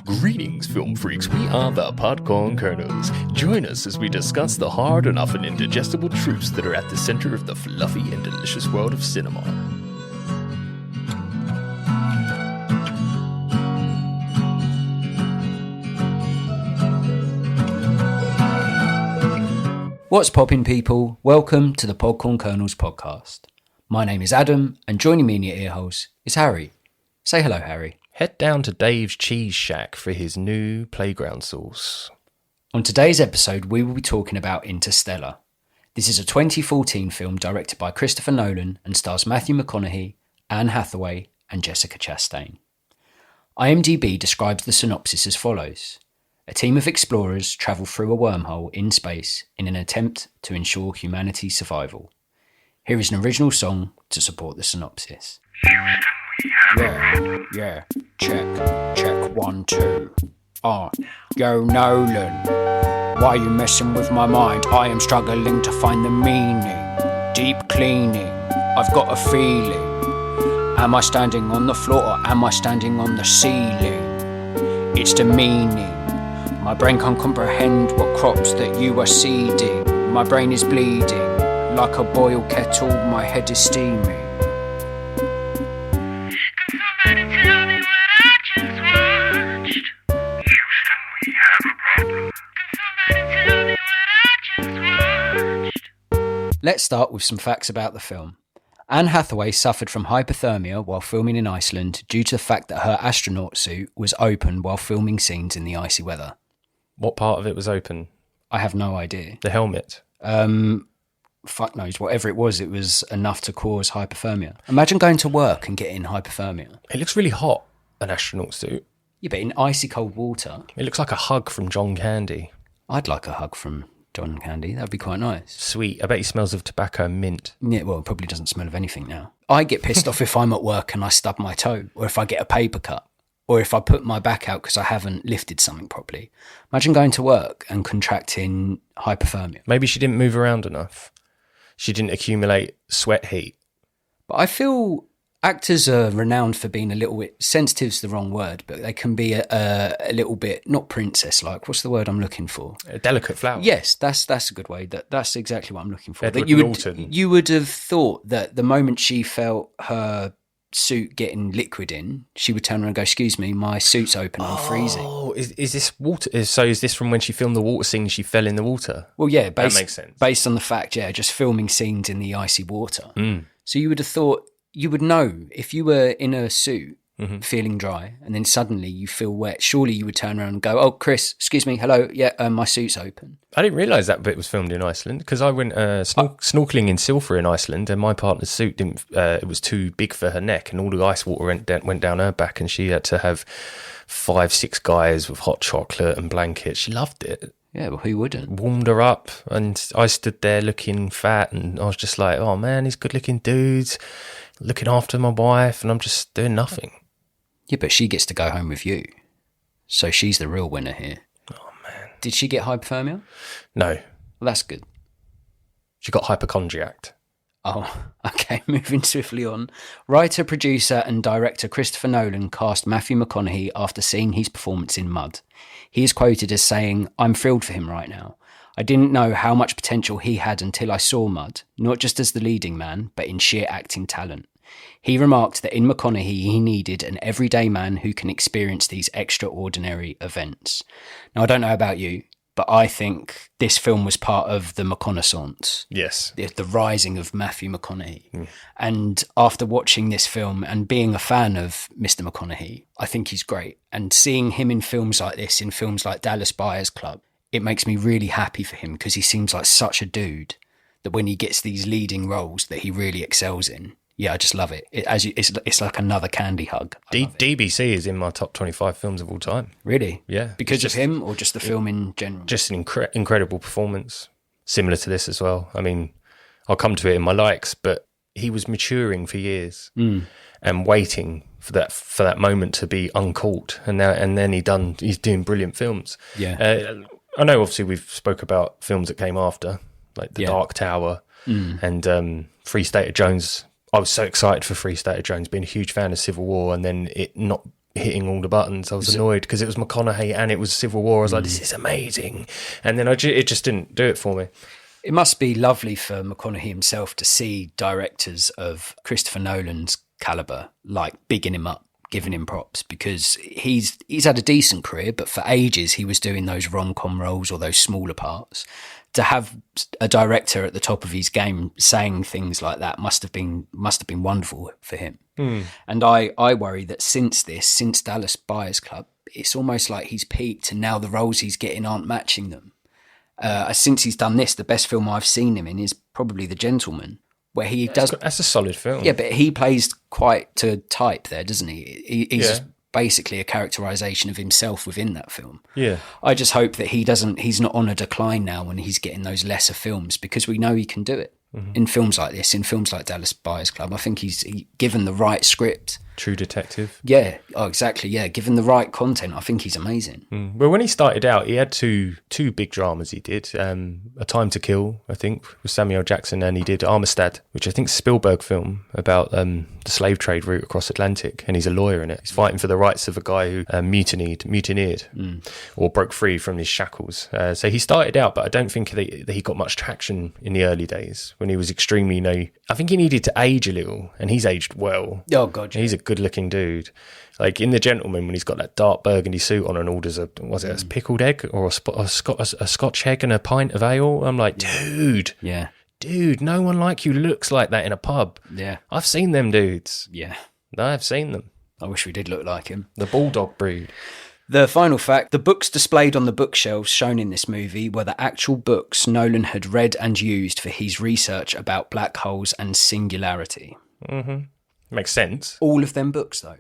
Greetings, film freaks. We are the Podcorn Kernels. Join us as we discuss the hard and often indigestible truths that are at the center of the fluffy and delicious world of cinema. What's poppin', people? Welcome to the Podcorn Kernels podcast. My name is Adam, and joining me in your earholes is Harry. Say hello, Harry. Head down to Dave's Cheese Shack for his new playground sauce. On today's episode, we will be talking about Interstellar. This is a 2014 film directed by Christopher Nolan and stars Matthew McConaughey, Anne Hathaway, and Jessica Chastain. IMDb describes the synopsis as follows. A team of explorers travel through a wormhole in space in an attempt to ensure humanity's survival. Here is an original song to support the synopsis. Yeah, check, 1, 2. Yo Nolan, why are you messing with my mind? I am struggling to find the meaning. Deep cleaning, I've got a feeling. Am I standing on the floor or am I standing on the ceiling? It's the meaning. My brain can't comprehend what crops that you are seeding. My brain is bleeding, like a boiled kettle, my head is steaming. Let's start with some facts about the film. Anne Hathaway suffered from hypothermia while filming in Iceland due to the fact that her astronaut suit was open while filming scenes in the icy weather. What part of it was open? I have no idea. The helmet? Fuck knows. Whatever it was enough to cause hypothermia. Imagine going to work and getting hypothermia. It looks really hot, an astronaut suit. Yeah, but in icy cold water. It looks like a hug from John Candy. I'd like a hug from John Candy. That'd be quite nice. Sweet. I bet he smells of tobacco and mint. Yeah, well, it probably doesn't smell of anything now. I get pissed off if I'm at work and I stub my toe, or if I get a paper cut, or if I put my back out because I haven't lifted something properly. Imagine going to work and contracting hypothermia. Maybe she didn't move around enough. She didn't accumulate sweat heat. But I feel actors are renowned for being a little bit, sensitive's the wrong word, but they can be a little bit, not princess-like. What's the word I'm looking for? A delicate flower. Yes, that's a good way. That's exactly what I'm looking for. Edward That Norton. you would have thought that the moment she felt her suit getting liquid in, she would turn around and go, excuse me, my suit's open, I'm freezing. Oh, is this water? So is this from when she filmed the water scene, she fell in the water? Well, yeah, that makes sense. Based on the fact, just filming scenes in the icy water. Mm. So you would have thought, you would know if you were in a suit feeling dry and then suddenly you feel wet, surely you would turn around and go, oh, Chris, excuse me, hello, my suit's open. I didn't realise that bit was filmed in Iceland because I went snorkeling in Silfra in Iceland and my partner's suit it was too big for her neck and all the ice water went down her back and she had to have 5-6 guys with hot chocolate and blankets. She loved it. Yeah, well, who wouldn't? Warmed her up and I stood there looking fat and I was just like, oh man, these good looking dudes looking after my wife and I'm just doing nothing. Yeah, but she gets to go home with you. So she's the real winner here. Oh, man. Did she get hypothermia? No. Well, that's good. She got hypochondriac. Oh, okay, moving swiftly on. Writer, producer and director Christopher Nolan cast Matthew McConaughey after seeing his performance in Mud. He is quoted as saying, I'm thrilled for him right now. I didn't know how much potential he had until I saw Mud, not just as the leading man, but in sheer acting talent. He remarked that in McConaughey he needed an everyday man who can experience these extraordinary events. Now, I don't know about you, but I think this film was part of the McConaissance. Yes. The rising of Matthew McConaughey. Mm. And after watching this film and being a fan of Mr. McConaughey, I think he's great. And seeing him in films like this, in films like Dallas Buyers Club, it makes me really happy for him because he seems like such a dude that when he gets these leading roles that he really excels in. Yeah, I just love it. It's like another candy hug. DBC is in my top 25 films of all time. Really? Yeah. Because of him or just the film in general? Just an incredible performance. Similar to this as well. I mean, I'll come to it in my likes, but he was maturing for years and waiting for that moment to be uncaught. And then he's doing brilliant films. Yeah. I know obviously we've spoke about films that came after, like The Dark Tower and Free State of Jones. I was so excited for Free State of Jones, being a huge fan of Civil War, and then it not hitting all the buttons. I was annoyed because it was McConaughey and it was Civil War. I was like, this is amazing. And then it just didn't do it for me. It must be lovely for McConaughey himself to see directors of Christopher Nolan's caliber like bigging him up, giving him props, because he's had a decent career, but for ages he was doing those rom-com roles or those smaller parts. To have a director at the top of his game saying things like that must have been wonderful for him. And I worry that since Dallas Buyers Club, it's almost like he's peaked and now the roles he's getting aren't matching them. Since he's done this, the best film I've seen him in is probably The Gentleman, where he does... That's a solid film. Yeah, but he plays quite to type there, doesn't he? He's basically a characterization of himself within that film. Yeah. I just hope that he's not on a decline now when he's getting those lesser films, because we know he can do it. In films like this, in films like Dallas Buyers Club, I think he's given the right script. True Detective. Yeah, exactly. Yeah, given the right content, I think he's amazing. Well, when he started out, he had two big dramas. He did A Time to Kill, I think, with Samuel Jackson, and he did Armistead, which I think is a Spielberg film about the slave trade route across Atlantic, and he's a lawyer in it. He's fighting for the rights of a guy who mutineered, or broke free from his shackles. So he started out, but I don't think that he got much traction in the early days when he was extremely, I think he needed to age a little, and he's aged well. Oh, God. Yeah. He's a good-looking dude. Like in The Gentleman, when he's got that dark burgundy suit on and orders a pickled egg or a Scotch egg and a pint of ale, I'm like, dude, no one like you looks like that in a pub. Yeah, I've seen them dudes. Yeah, I've seen them. I wish we did look like him. The bulldog breed. The final fact, the books displayed on the bookshelves shown in this movie were the actual books Nolan had read and used for his research about black holes and singularity. Makes sense. All of them books, though?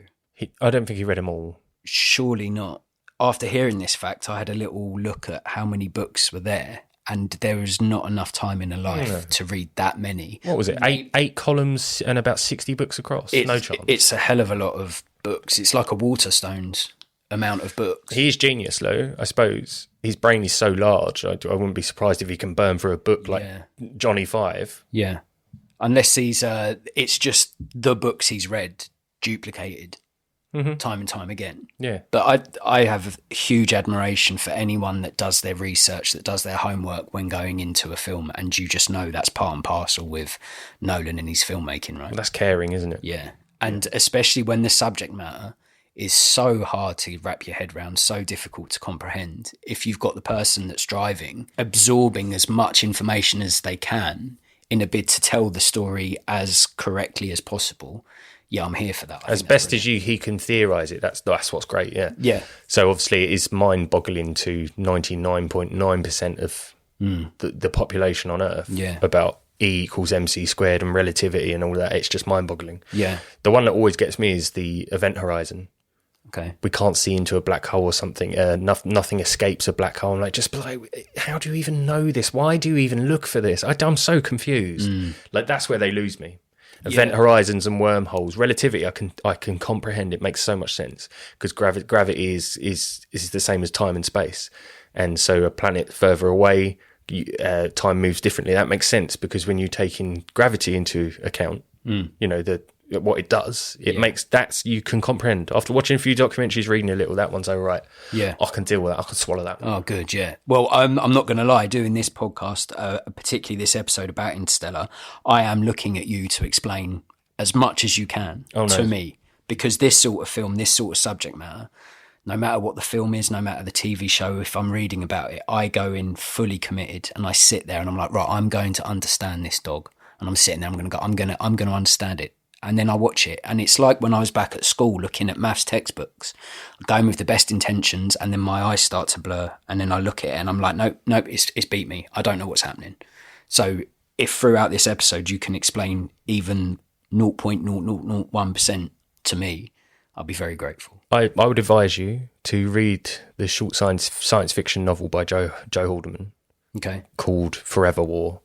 I don't think he read them all. Surely not. After hearing this fact, I had a little look at how many books were there, and there was not enough time in a life to read that many. What was it? Eight columns and about 60 books across? No chance. It's a hell of a lot of books. It's like a Waterstones amount of books. He is genius, though, I suppose. His brain is so large, I wouldn't be surprised if he can burn through a book like Johnny Five. Yeah. Unless it's just the books he's read duplicated time and time again. Yeah. But I have huge admiration for anyone that does their research, that does their homework when going into a film, and you just know that's part and parcel with Nolan and his filmmaking, right? Well, that's caring, isn't it? Yeah. And especially when the subject matter is so hard to wrap your head around, so difficult to comprehend. If you've got the person that's driving, absorbing as much information as they can in a bid to tell the story as correctly as possible, I'm here for that. As best as he can theorise it, that's what's great, yeah. Yeah. So obviously it is mind-boggling to 99.9% of the population on Earth about E equals MC squared and relativity and all that. It's just mind-boggling. Yeah. The one that always gets me is the event horizon. Okay. We can't see into a black hole or something. Nothing escapes a black hole. I'm like, how do you even know this? Why do you even look for this? I'm so confused. Like, that's where they lose me. Event horizons and wormholes. Relativity, I can comprehend. It makes so much sense because gravity is the same as time and space, and so a planet further away, time moves differently. That makes sense because when you take in gravity into account, what it does, it makes you can comprehend. After watching a few documentaries, reading a little, that one's all right. Yeah, I can deal with that. I can swallow that one. Oh, good. Yeah. Well, I'm not going to lie. Doing this podcast, particularly this episode about Interstellar, I am looking at you to explain as much as you can to me, because this sort of film, this sort of subject matter, no matter what the film is, no matter the TV show, if I'm reading about it, I go in fully committed and I sit there and I'm like, right, I'm going to understand this dog, and I'm sitting there. I'm going to understand it. And then I watch it, and it's like when I was back at school looking at maths textbooks, going with the best intentions, and then my eyes start to blur, and then I look at it and I'm like, nope, it's beat me. I don't know what's happening. So if throughout this episode you can explain even 0.0001% to me, I'll be very grateful. I would advise you to read the short science fiction novel by Joe Haldeman, called Forever War.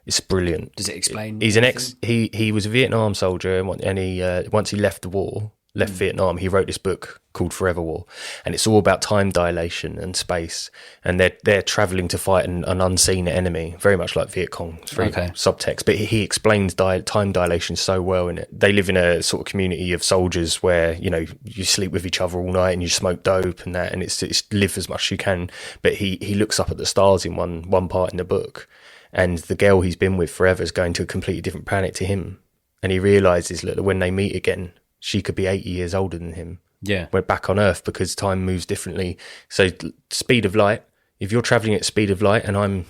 It's brilliant. Does it explain? He's an he was a Vietnam soldier, and he once he left the war, left Vietnam. He wrote this book called Forever War, and it's all about time dilation and space. And they're traveling to fight an unseen enemy, very much like Viet Cong. It's very subtext, but he explains time dilation so well in it. They live in a sort of community of soldiers where, you know, you sleep with each other all night and you smoke dope and that, and it's live as much as you can. But he looks up at the stars in one part in the book, and the girl he's been with forever is going to a completely different planet to him. And he realises that when they meet again, she could be 80 years older than him. Yeah. We're back on Earth because time moves differently. So speed of light, if you're travelling at speed of light and I'm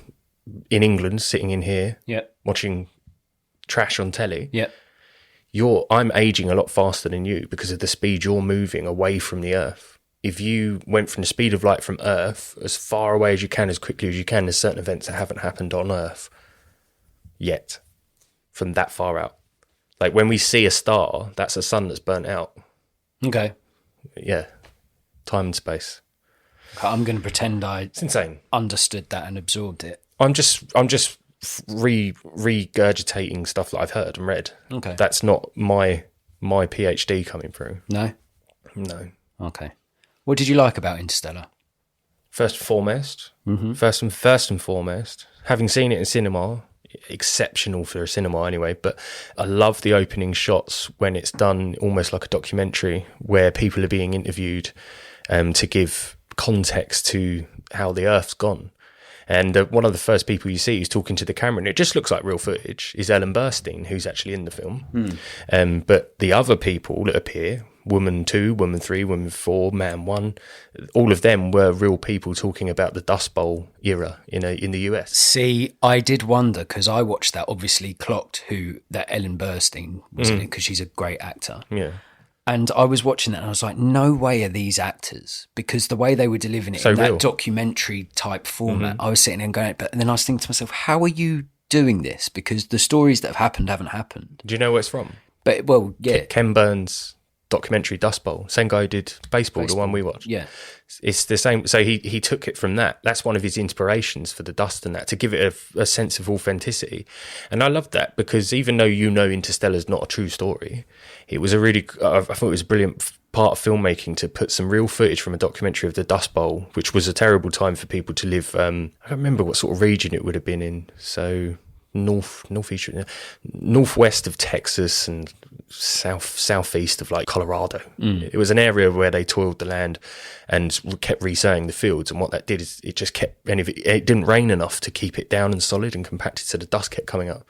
in England sitting in here watching trash on telly, I'm aging a lot faster than you because of the speed you're moving away from the Earth. If you went from the speed of light from Earth as far away as you can, as quickly as you can, there's certain events that haven't happened on Earth yet from that far out. Like when we see a star, that's a sun that's burnt out. Okay. Yeah. Time and space. I'm going to pretend it's insane. Understood that and absorbed it. I'm just regurgitating stuff that I've heard and read. Okay. That's not my PhD coming through. No? No. Okay. What did you like about Interstellar? First and foremost, having seen it in cinema, exceptional for a cinema anyway, but I love the opening shots when it's done almost like a documentary where people are being interviewed to give context to how the Earth's gone. And one of the first people you see who's talking to the camera, and it just looks like real footage, is Ellen Burstyn, who's actually in the film. But the other people that appear, Woman 2, Woman 3, Woman 4, Man 1, all of them were real people talking about the Dust Bowl era in the US. See, I did wonder, because I watched that, obviously clocked who that Ellen Burstyn was in it, because she's a great actor. Yeah. And I was watching that and I was like, no way are these actors, because the way they were delivering it in that documentary type format, I was sitting there and going, but then I was thinking to myself, how are you doing this? Because the stories that have happened haven't happened. Do you know where it's from? But, well, yeah. Ken Burns' documentary Dust Bowl, same guy who did Baseball, the one we watched. Yeah. It's the same. So he took it from that. That's one of his inspirations for the dust and that, to give it a sense of authenticity. And I love that, because even though Interstellar's not a true story, it was I thought it was a brilliant part of filmmaking to put some real footage from a documentary of the Dust Bowl, which was a terrible time for people to live. I don't remember what sort of region it would have been in. So northwest of Texas and southeast of like Colorado. It was an area where they toiled the land and kept resowing the fields, and what that did is it just kept, and if it didn't rain enough to keep it down and solid and compacted, so the dust kept coming up,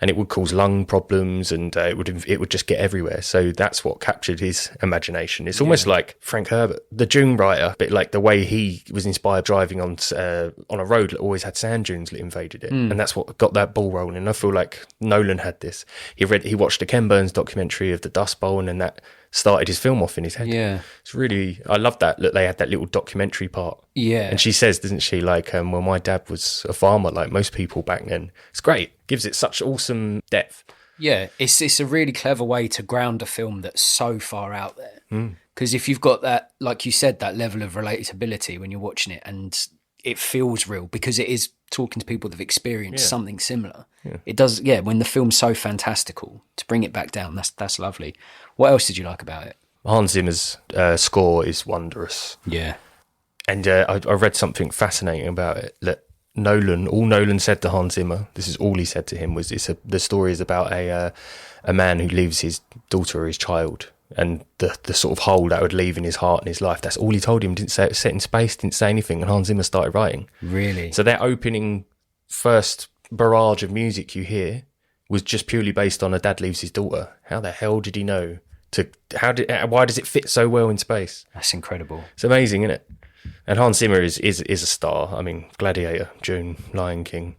and it would cause lung problems, and it would just get everywhere. So that's what captured his imagination. It's almost like Frank Herbert, the Dune writer, but like the way he was inspired driving on a road that always had sand dunes that invaded it, and that's what got that ball rolling. I feel like Nolan had this. He watched the Ken Burns documentary of the Dust Bowl, and then that started his film off in his head. Yeah, it's really, I love that they had that little documentary part. Yeah, and she says, doesn't she, like, well, my dad was a farmer like most people back then. It's great. Gives it such awesome depth. Yeah, it's a really clever way to ground a film that's so far out there. Because if you've got that, like you said, that level of relatability when you're watching it, and it feels real because it is talking to people that have experienced something similar. Yeah. It does, when the film's so fantastical, to bring it back down, that's lovely. What else did you like about it? Hans Zimmer's score is wondrous. Yeah. And I read something fascinating about it, that all Nolan said to Hans Zimmer, this is all he said to him, was the story is about a man who leaves his daughter or his child, and the sort of hole that would leave in his heart and his life. That's all he told him. Didn't say it was set in space, didn't say anything, and Hans Zimmer started writing. Really? So that opening first barrage of music you hear was just purely based on a dad leaves his daughter. How the hell did he know? Why does it fit so well in space? That's incredible. It's amazing, isn't it? And Hans Zimmer is a star. I mean, Gladiator, Dune, Lion King,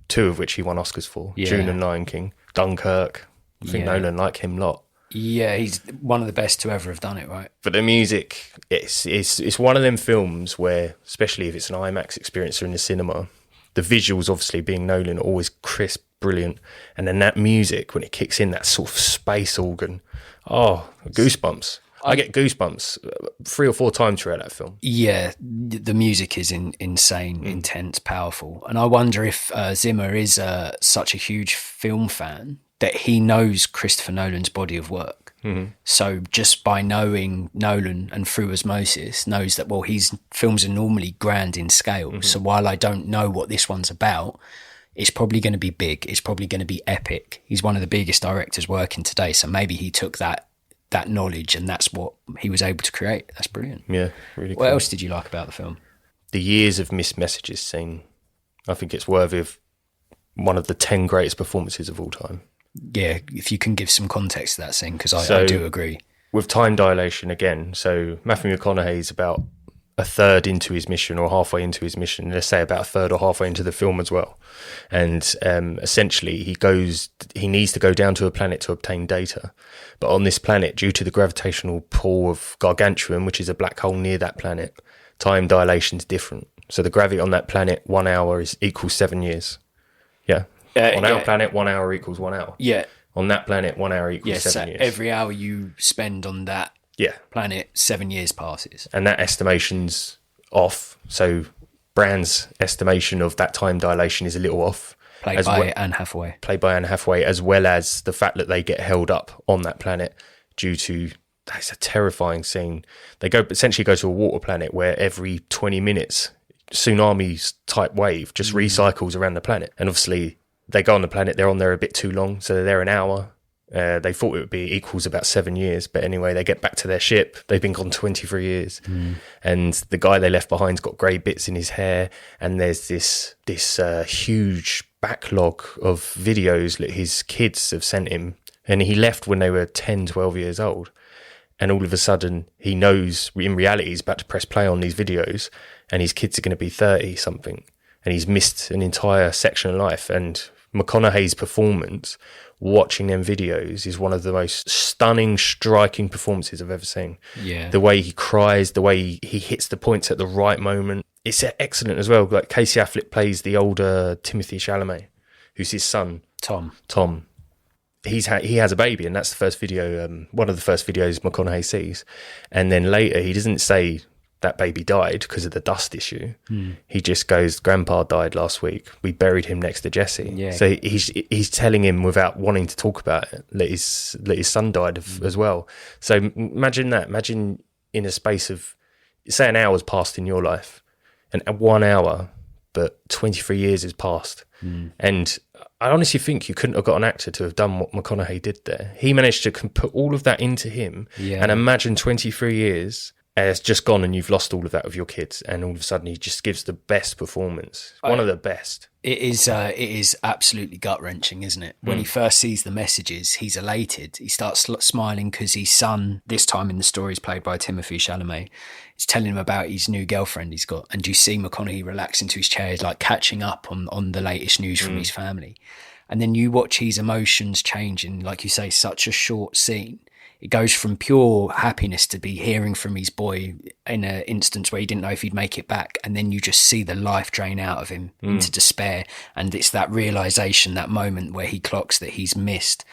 2 of which he won Oscars for. Yeah. Dune and Lion King. Dunkirk. I think Nolan liked him a lot. Yeah, he's one of the best to ever have done it, right? But the music, it's one of them films where, especially if it's an IMAX experience or in the cinema, the visuals, obviously being Nolan, are always crisp, brilliant. And then that music, when it kicks in, that sort of space organ, goosebumps. I get goosebumps 3 or 4 times throughout that film. Yeah, the music is insane, intense, powerful. And I wonder if Zimmer is such a huge film fan that he knows Christopher Nolan's body of work. So just by knowing Nolan and through osmosis knows that, well, his films are normally grand in scale. So while I don't know what this one's about, it's probably going to be big. It's probably going to be epic. He's one of the biggest directors working today. So maybe he took that knowledge and that's what he was able to create. That's brilliant. Yeah, really cool. What else did you like about the film? The years of missed messages scene. I think it's worthy of one of the 10 greatest performances of all time. Yeah, if you can give some context to that scene, because I do agree. With time dilation again, so Matthew McConaughey's about a third into his mission or halfway into his mission, let's say about a third or halfway into the film as well. And essentially he needs to go down to a planet to obtain data. But on this planet, due to the gravitational pull of Gargantuan, which is a black hole near that planet, time dilation is different. So the gravity on that planet, 1 hour equals 7 years. Yeah. On our planet, 1 hour equals 1 hour. Yeah. On that planet, 1 hour equals 7 years. Every hour you spend on that planet, 7 years passes. And that estimation's off. So Brand's estimation of that time dilation is a little off. Played by Anne Hathaway, as well as the fact that they get held up on that planet due to... That's a terrifying scene. They essentially go to a water planet where every 20 minutes, tsunamis type wave just recycles around the planet. And obviously they go on the planet, they're on there a bit too long, so they're there an hour. They thought it would be equals about 7 years, but anyway, they get back to their ship. They've been gone 23 years. And the guy they left behind's got grey bits in his hair, and there's this huge backlog of videos that his kids have sent him. And he left when they were 10, 12 years old. And all of a sudden, he knows in reality he's about to press play on these videos and his kids are going to be 30-something. And he's missed an entire section of life. And McConaughey's performance, watching them videos, is one of the most stunning, striking performances I've ever seen. Yeah. The way he cries, the way he hits the points at the right moment. It's excellent as well. Like Casey Affleck plays the older Timothy Chalamet, who's his son. Tom. He has a baby, and that's the first video, one of the first videos McConaughey sees. And then later, he doesn't say that baby died because of the dust issue. He just goes, "Grandpa died last week. We buried him next to Jesse." Yeah. So he's telling him without wanting to talk about it that his son died as well. So imagine that. Imagine in a space of, say, an hour's passed in your life, and 1 hour, but 23 years has passed. And I honestly think you couldn't have got an actor to have done what McConaughey did there. He managed to put all of that into him, and imagine 23 years has just gone and you've lost all of that with your kids, and all of a sudden he just gives the best performance. One of the best. It is absolutely gut-wrenching, isn't it? When he first sees the messages, he's elated. He starts smiling because his son, this time in the story, is played by Timothée Chalamet, is telling him about his new girlfriend he's got. And you see McConaughey relax into his chair, like catching up on the latest news from his family. And then you watch his emotions change in, like you say, such a short scene. It goes from pure happiness to be hearing from his boy in an instance where he didn't know if he'd make it back. And then you just see the life drain out of him into despair. And it's that realization, that moment where he clocks that he's missed,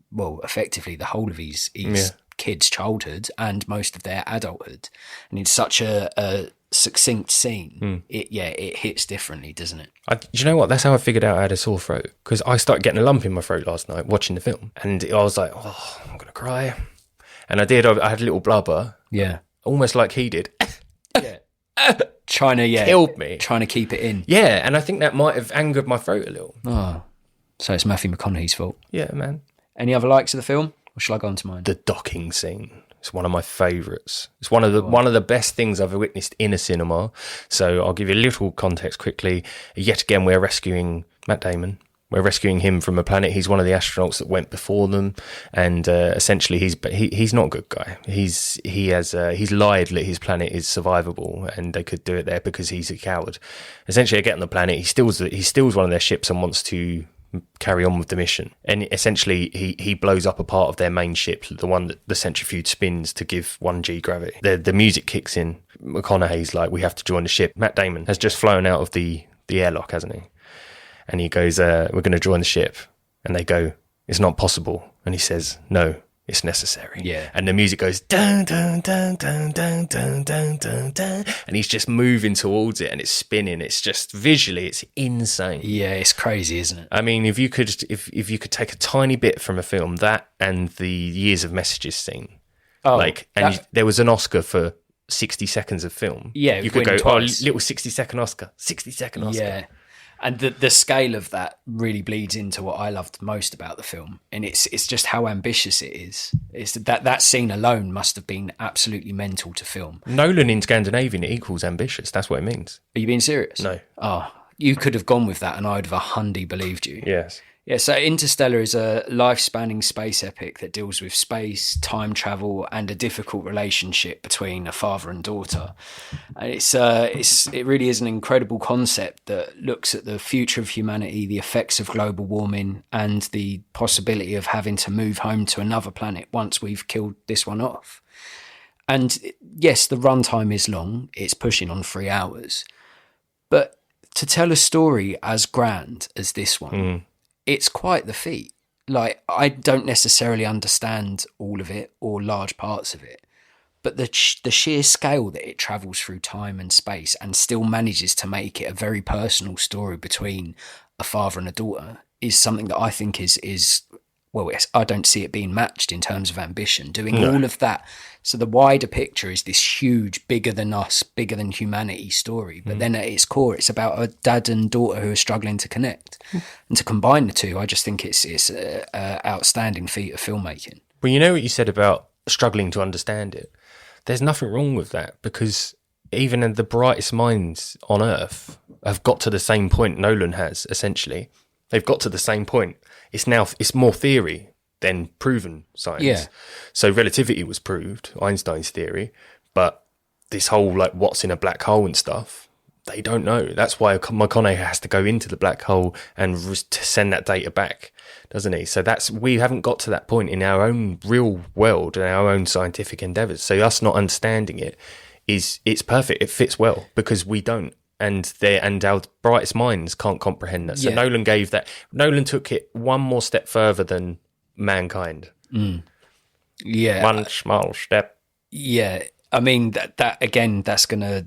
well, effectively the whole of his kids' childhood and most of their adulthood. And it's such a succinct scene. It hits differently, doesn't it? Do you know what? That's how I figured out I had a sore throat, because I started getting a lump in my throat last night watching the film, and I was like, "Oh, I'm gonna cry," and I did. I had a little blubber, almost like he did. Trying to killed me, trying to keep it in. And I think that might have angered my throat a little. Oh, so it's Matthew McConaughey's fault. Yeah, man. Any other likes of the film, or shall I go on to mine? The docking scene. It's one of my favourites. It's one of the best things I've witnessed in a cinema. So I'll give you a little context quickly. Yet again, we're rescuing Matt Damon. We're rescuing him from a planet. He's one of the astronauts that went before them, and essentially he's not a good guy. He's lied that his planet is survivable and they could do it there because he's a coward. Essentially, they get on the planet. He steals one of their ships and wants to carry on with the mission, and essentially he blows up a part of their main ship, the one that the centrifuge spins to give 1g gravity. The music kicks in. McConaughey's like, "We have to join the ship." Matt Damon has just flown out of the airlock, hasn't he? And he goes, "We're going to join the ship," and they go, "It's not possible." And he says, "No, It's necessary. Yeah. And the music goes dun dun dun dun dun dun dun dun dun, and he's just moving towards it and it's spinning. It's just visually, it's insane. Yeah, it's crazy, isn't it? I mean, if you could take a tiny bit from a film, that and the Years of Messages scene, there was an Oscar for 60 seconds of film. Yeah, you could go, twice. little 60-second Oscar, 60-second Oscar. Yeah. And the scale of that really bleeds into what I loved most about the film, and it's just how ambitious it is. It's that scene alone must have been absolutely mental to film. Nolan in Scandinavian equals ambitious. That's what it means. Are you being serious? No. Oh, you could have gone with that, and I would have 100% believed you. Yes. Yeah, so Interstellar is a life-spanning space epic that deals with space, time travel, and a difficult relationship between a father and daughter. And it really is an incredible concept that looks at the future of humanity, the effects of global warming, and the possibility of having to move home to another planet once we've killed this one off. And yes, the runtime is long; it's pushing on 3 hours, but to tell a story as grand as this one. It's quite the feat. Like, I don't necessarily understand all of it or large parts of it, but the sheer scale that it travels through time and space and still manages to make it a very personal story between a father and a daughter is something that I think is well, I don't see it being matched in terms of ambition, doing all of that. So the wider picture is this huge, bigger than us, bigger than humanity story. But then at its core, it's about a dad and daughter who are struggling to connect. And to combine the two, I just think it's an outstanding feat of filmmaking. Well, you know what you said about struggling to understand it? There's nothing wrong with that, because even the brightest minds on Earth have got to the same point Nolan has, essentially. They've got to the same point. It's more theory than proven science. Yeah. So relativity was proved, Einstein's theory, but this whole like what's in a black hole and stuff, they don't know. That's why McConaughey has to go into the black hole and to send that data back, doesn't he? So we haven't got to that point in our own real world and our own scientific endeavours. So us not understanding it's perfect. It fits well because we don't. And our brightest minds can't comprehend that. So Nolan took it one more step further than mankind. Yeah. One small step. Yeah. I mean, that again, that's gonna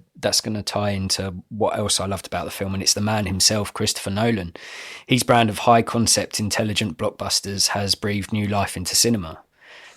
tie into what else I loved about the film, and it's the man himself, Christopher Nolan. His brand of high concept, intelligent blockbusters has breathed new life into cinema.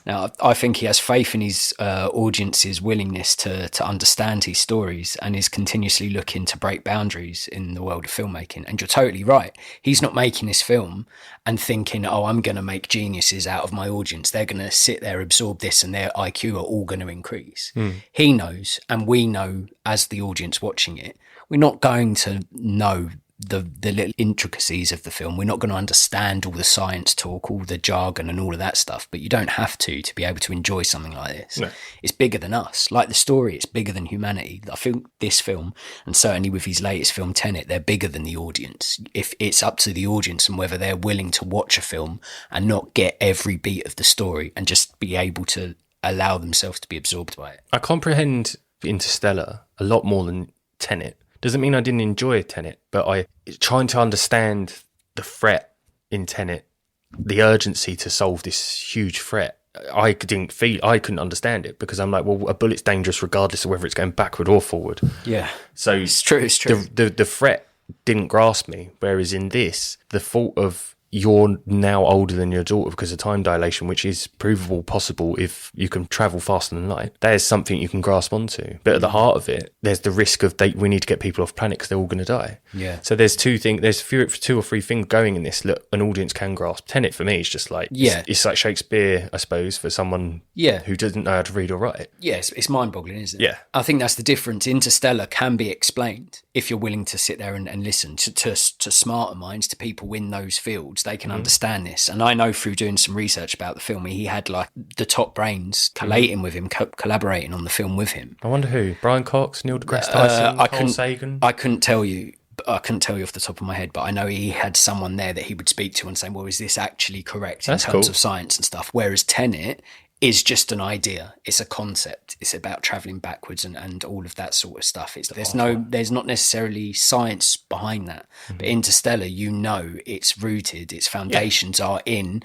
Now, I think he has faith in his audience's willingness to understand his stories and is continuously looking to break boundaries in the world of filmmaking. And you're totally right. He's not making this film and thinking, oh, I'm going to make geniuses out of my audience. They're going to sit there, absorb this, and their IQ are all going to increase. He knows, and we know as the audience watching it, we're not going to know the little intricacies of the film. We're not going to understand all the science talk, all the jargon and all of that stuff, but you don't have to be able to enjoy something like this. No. It's bigger than us. Like the story, it's bigger than humanity. I think this film, and certainly with his latest film, Tenet, they're bigger than the audience. If it's up to the audience and whether they're willing to watch a film and not get every beat of the story and just be able to allow themselves to be absorbed by it. I comprehend Interstellar a lot more than Tenet. Doesn't mean I didn't enjoy Tenet, but trying to understand the threat in Tenet, the urgency to solve this huge threat. I couldn't understand it because I'm like, well, a bullet's dangerous regardless of whether it's going backward or forward. Yeah. So it's true. The threat didn't grasp me. Whereas in this, the thought of you're now older than your daughter because of time dilation, which is provable possible if you can travel faster than light. That is something you can grasp onto. But at the heart of it, there's the risk of we need to get people off planet because they're all going to die. Yeah. So there's two or three things going in this that an audience can grasp. Tenet for me is just like, it's like Shakespeare, I suppose, for someone who doesn't know how to read or write. Yeah, it's mind-boggling, isn't it? Yeah. I think that's the difference. Interstellar can be explained if you're willing to sit there and listen to smarter minds, to people in those fields. They can understand this. And I know through doing some research about the film, he had like the top brains collating with him, collaborating on the film with him. I wonder who? Brian Cox, Neil deGrasse Tyson, Carl Sagan? I couldn't tell you off the top of my head, but I know he had someone there that he would speak to and say, well, is this actually correct in terms of science and stuff? Whereas Tenet is just an idea. It's a concept. It's about traveling backwards and all of that sort of stuff. There's not necessarily science behind that. But Interstellar, it's rooted, its foundations are in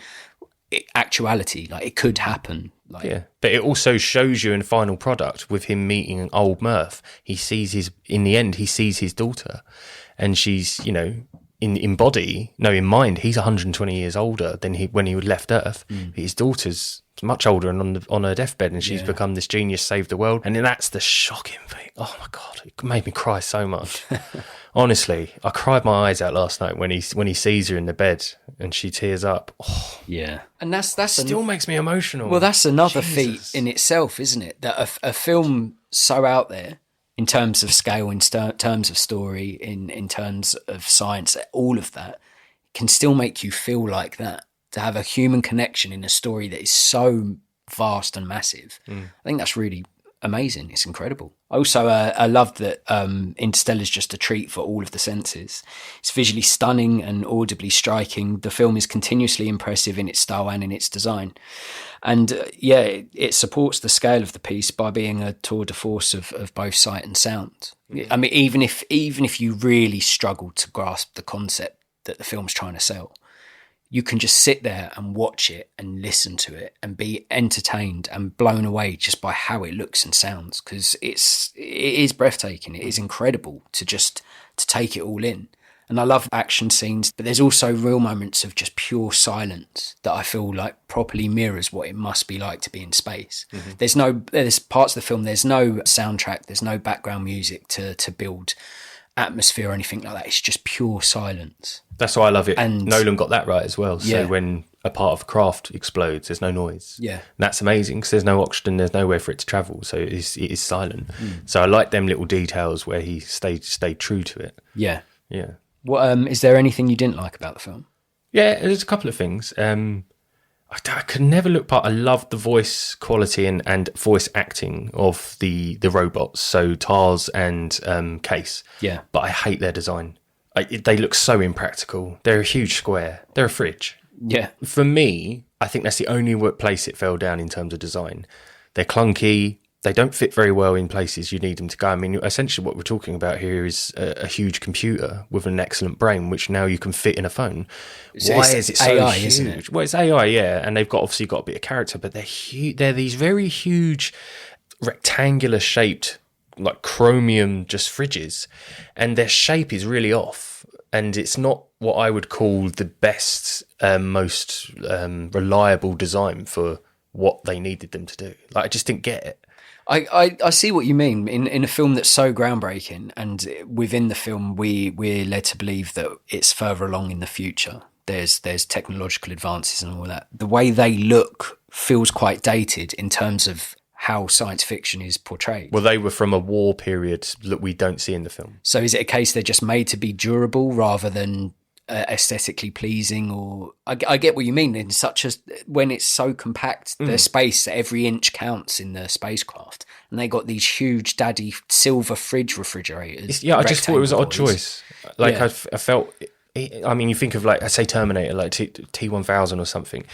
actuality. Like, it could happen. Like, Yeah, but it also shows you in the final product with him meeting an old Murph. In the end, he sees his daughter, and she's, you know, in mind, he's 120 years older than when he left Earth. His daughter's much older and on her deathbed, and she's become this genius, saved the world. And then that's the shocking thing. Oh my God, it made me cry so much. Honestly, I cried my eyes out last night when he sees her in the bed and she tears up. Oh, yeah, and that's still makes me emotional. Well, that's another feat in itself, isn't it? That a film so out there in terms of scale, in terms of story, in terms of science, all of that can still make you feel like that. To have a human connection in a story that is so vast and massive, I think that's really amazing. It's incredible. Also, I love that Interstellar is just a treat for all of the senses. It's visually stunning and audibly striking. The film is continuously impressive in its style and in its design. And it supports the scale of the piece by being a tour de force of both sight and sound. I mean, even if you really struggle to grasp the concept that the film's trying to sell, you can just sit there and watch it and listen to it and be entertained and blown away just by how it looks and sounds, because it is breathtaking. It is incredible to take it all in. And I love action scenes, but there's also real moments of just pure silence that I feel like properly mirrors what it must be like to be in space. There's parts of the film, there's no soundtrack, there's no background music to build atmosphere or anything like that. It's just pure silence. That's why I love it. And Nolan got that right as well. So Yeah. when a part of a craft explodes, there's no noise. Yeah. And that's amazing because there's no oxygen, there's nowhere for it to travel. So it is silent. So I like them little details where he stayed true to it. Yeah. Yeah. What is there anything you didn't like about the film? Yeah, there's a couple of things. I could never look past. I love the voice quality and voice acting of the robots. So Tars and Case. Yeah. But I hate their design. They look so impractical. They're a huge square. They're a fridge. Yeah. For me, I think that's the only place it fell down in terms of design. They're clunky. They don't fit very well in places you need them to go. I mean, essentially what we're talking about here is a huge computer with an excellent brain, which now you can fit in a phone. Why is it so AI, huge? isn't it? Well, it's AI, yeah, and they've obviously got a bit of character, but they're huge. They're these very huge, rectangular shaped, like chromium just fridges, and their shape is really off, and it's not what I would call the best, most reliable design for what they needed them to do. Like, I just didn't get it. I see what you mean in a film that's so groundbreaking, and within the film we're led to believe that it's further along in the future. There's technological advances and all that. The way they look feels quite dated in terms of how science fiction is portrayed. Well, they were from a war period that we don't see in the film. So is it a case they're just made to be durable rather than aesthetically pleasing? Or I get what you mean. In when it's so compact, the space, every inch counts in the spacecraft, and they got these huge daddy silver refrigerators. Yeah, I just thought it was an odd choice. Like, Yeah. I felt. I mean, you think of, like, I say Terminator, like T-1000 or something.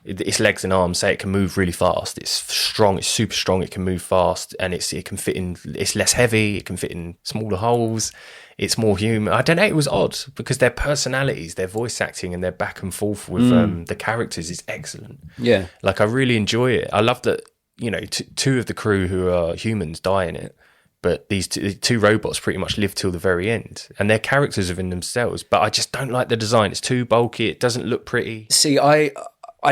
Its legs and arms say it can move really fast. It's strong. It's super strong. It can move fast, and it can fit in. It's less heavy. It can fit in smaller holes. It's more human. I don't know. It was odd because their personalities, their voice acting, and their back and forth with the characters is excellent. Yeah, like, I really enjoy it. I love that. You know, two of the crew who are humans die in it, but these two robots pretty much live till the very end, and they're characters within themselves. But I just don't like the design. It's too bulky. It doesn't look pretty. See, I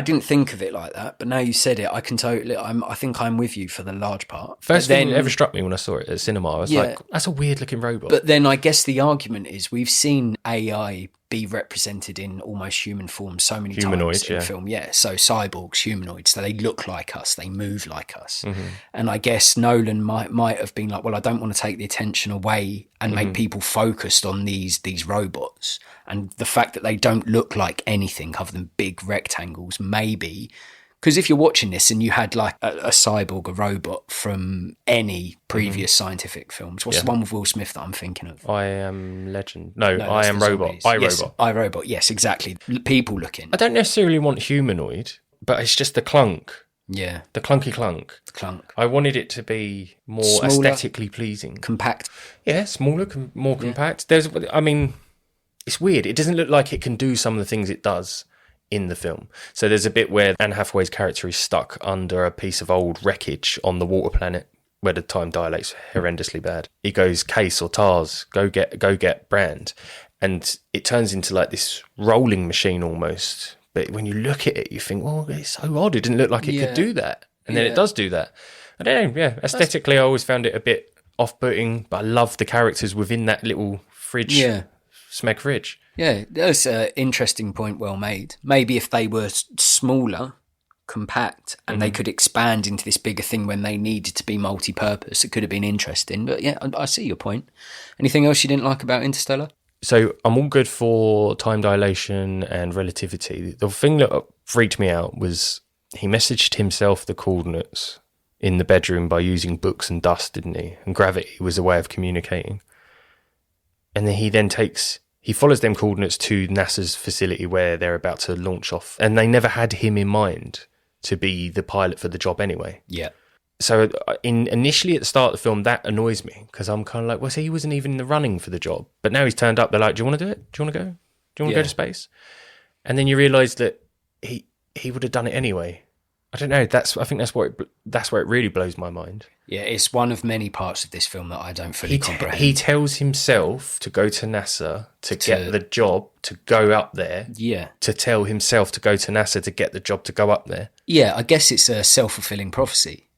didn't think of it like that, but now you said it, I can totally. I think I'm with you for the large part. First thing that ever struck me when I saw it at cinema, I was like, "That's a weird looking robot." But then I guess the argument is we've seen AI be represented in almost human form so many times in film. Yeah, so cyborgs, humanoids, so they look like us, they move like us, and I guess Nolan might have been like, well, I don't want to take the attention away and make people focused on these robots, and the fact that they don't look like anything other than big rectangles, maybe. Because if you're watching this and you had like a cyborg, a robot from any previous scientific films, what's the one with Will Smith that I'm thinking of? I Am Legend. No, I Am Robot. iRobot. iRobot, yes, exactly. People looking. I don't necessarily want humanoid, but it's just the clunk. Yeah. The clunky clunk. The clunk. I wanted it to be more Smaller, aesthetically pleasing. Compact. Yeah, smaller, more compact. It's weird. It doesn't look like it can do some of the things it does in the film. So there's a bit where Anne Hathaway's character is stuck under a piece of old wreckage on the water planet where the time dilates horrendously bad. He goes, Case or Tars, go get Brand. And it turns into like this rolling machine almost. But when you look at it, you think, well, it's so odd. It didn't look like it could do that. And then it does do that. I don't know, aesthetically, I always found it a bit off-putting, but I love the characters within that little fridge, Smeg fridge. Yeah, that's an interesting point, well made. Maybe if they were smaller, compact, and they could expand into this bigger thing when they needed to be multi-purpose, it could have been interesting. But yeah, I see your point. Anything else you didn't like about Interstellar? So I'm all good for time dilation and relativity. The thing that freaked me out was he messaged himself the coordinates in the bedroom by using books and dust, didn't he? And gravity was a way of communicating. And then he follows them coordinates to NASA's facility where they're about to launch off. And they never had him in mind to be the pilot for the job anyway. Yeah. So initially at the start of the film, that annoys me because I'm kind of like, well, see, he wasn't even in the running for the job. But now he's turned up. They're like, do you want to do it? Do you want to go? Do you want to go to space? And then you realise that he would have done it anyway. I don't know. I think that's where it really blows my mind. Yeah, it's one of many parts of this film that I don't fully comprehend. He tells himself to go to NASA to get the job to go up there. Yeah. To tell himself to go to NASA to get the job to go up there. Yeah, I guess it's a self-fulfilling prophecy.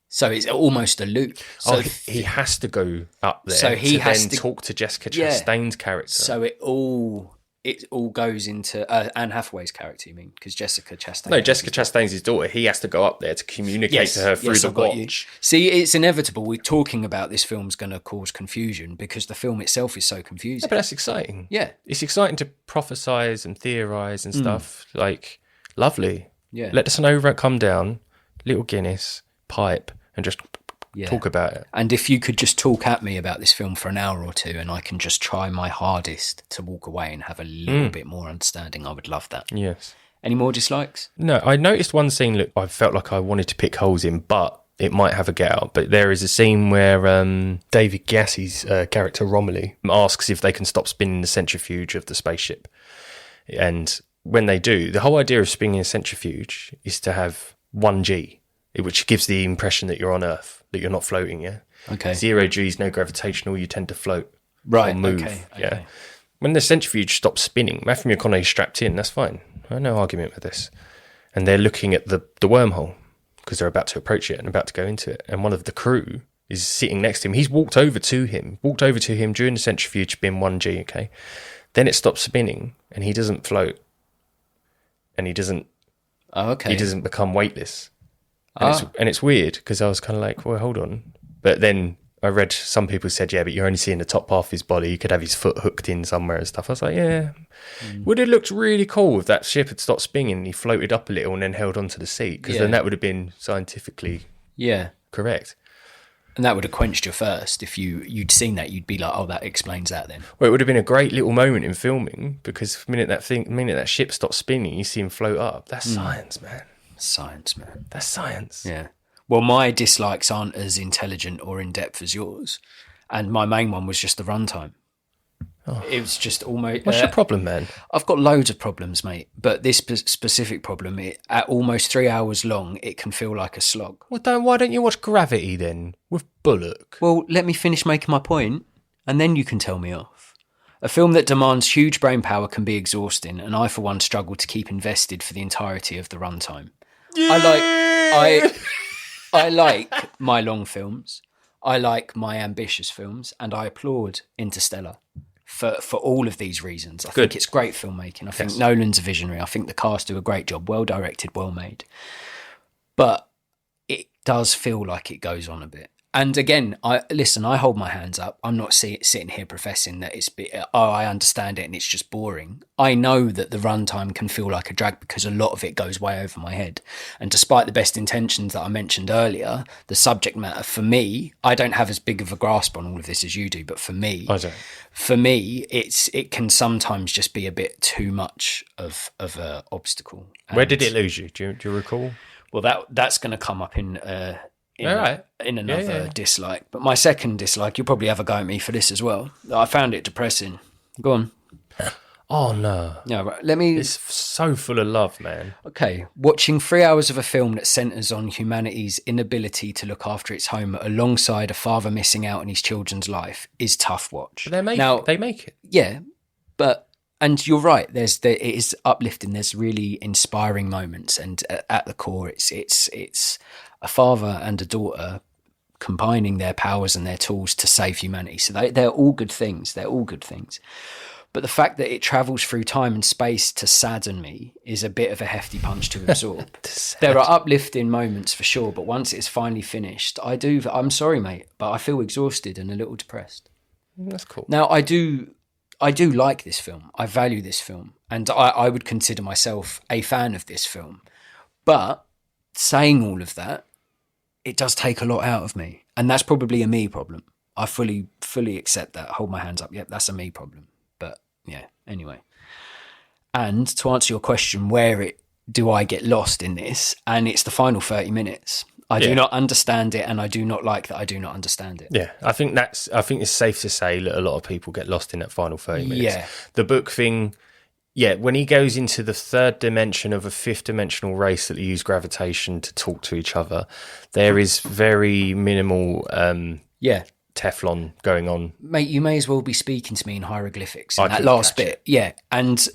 So it's almost a loop. So he has to go up there. So he has then to talk to Jessica Chastain's character. So it all goes into Anne Hathaway's character, you mean? Because Jessica Chastain. No, Jessica Chastain's his daughter. He has to go up there to communicate to her through the watch. See, it's inevitable. We're talking about this film's going to cause confusion because the film itself is so confusing. Yeah, but that's exciting. Yeah. It's exciting to prophesize and theorize and stuff. Like, lovely. Yeah. Let the snow come down, little Guinness, pipe, and just talk about it. And if you could just talk at me about this film for an hour or two and I can just try my hardest to walk away and have a little bit more understanding, I would love that. Yes. Any more dislikes? No, I noticed one scene that I felt like I wanted to pick holes in, but it might have a get out. But there is a scene where David Gassie's character Romilly asks if they can stop spinning the centrifuge of the spaceship. And when they do, the whole idea of spinning a centrifuge is to have 1G, which gives the impression that you're on Earth, that you're not floating, yeah? Okay. 0G is no gravitational, you tend to float. Right, or move, yeah? When the centrifuge stops spinning, Matthew McConaughey's strapped in, that's fine. I have no argument with this. And they're looking at the wormhole because they're about to approach it and about to go into it. And one of the crew is sitting next to him. He's walked over to him during the centrifuge spin 1G, okay? Then it stops spinning and he doesn't float. And he doesn't become weightless. And it's weird because I was kind of like, well, hold on. But then I read some people said, yeah, but you're only seeing the top half of his body. You could have his foot hooked in somewhere and stuff. I was like, yeah. Would have looked really cool if that ship had stopped spinning and he floated up a little and then held onto the seat because then that would have been scientifically correct. And that would have quenched your thirst. If you'd seen that, you'd be like, oh, that explains that then. Well, it would have been a great little moment in filming because the minute that ship stops spinning, you see him float up. That's science, man. Science, man. That's science. Yeah. Well, my dislikes aren't as intelligent or in-depth as yours. And my main one was just the runtime. Oh. It was just almost... What's your problem, man? I've got loads of problems, mate. But this specific problem, at almost 3 hours long, it can feel like a slog. Well, why don't you watch Gravity then, with Bullock? Well, let me finish making my point, and then you can tell me off. A film that demands huge brain power can be exhausting, and I, for one, struggle to keep invested for the entirety of the runtime. Yeah! I like my long films. I like my ambitious films, and I applaud Interstellar for all of these reasons. I think it's great filmmaking. I think Nolan's a visionary. I think the cast do a great job, well directed, well made. But it does feel like it goes on a bit. And again, I hold my hands up. I'm not sitting here professing that I understand it and it's just boring. I know that the runtime can feel like a drag because a lot of it goes way over my head. And despite the best intentions that I mentioned earlier, the subject matter for me, I don't have as big of a grasp on all of this as you do, but for me, it can sometimes just be a bit too much of an obstacle. Where did it lose you? Do you recall? Well, that's going to come up in another dislike. But my second dislike, you'll probably have a go at me for this as well. I found it depressing. Go on. Oh no. No, right, let me. It's so full of love, man. Okay, watching 3 hours of a film that centres on humanity's inability to look after its home alongside a father missing out on his children's life is tough watch. But they make it. Yeah, but and you're right. It is uplifting. There's really inspiring moments, and at the core, it's a father and a daughter combining their powers and their tools to save humanity. So they're all good things. They're all good things. But the fact that it travels through time and space to sadden me is a bit of a hefty punch to absorb. There are uplifting moments for sure, but once it's finally finished, I'm sorry, mate, but I feel exhausted and a little depressed. That's cool. Now, I do like this film. I value this film. And I would consider myself a fan of this film. But saying all of that, it does take a lot out of me. And that's probably a me problem. I fully accept that. Hold my hands up. Yep, that's a me problem. Yeah, anyway. And to answer your question, do I get lost in this? And it's the final 30 minutes. I do not understand it, and I do not like that I do not understand it. Yeah, I think it's safe to say that a lot of people get lost in that final 30 minutes. Yeah. The book thing, when he goes into the third dimension of a fifth dimensional race that use gravitation to talk to each other, there is very minimal Teflon going on. Mate, you may as well be speaking to me in hieroglyphics in that last bit. Yeah, and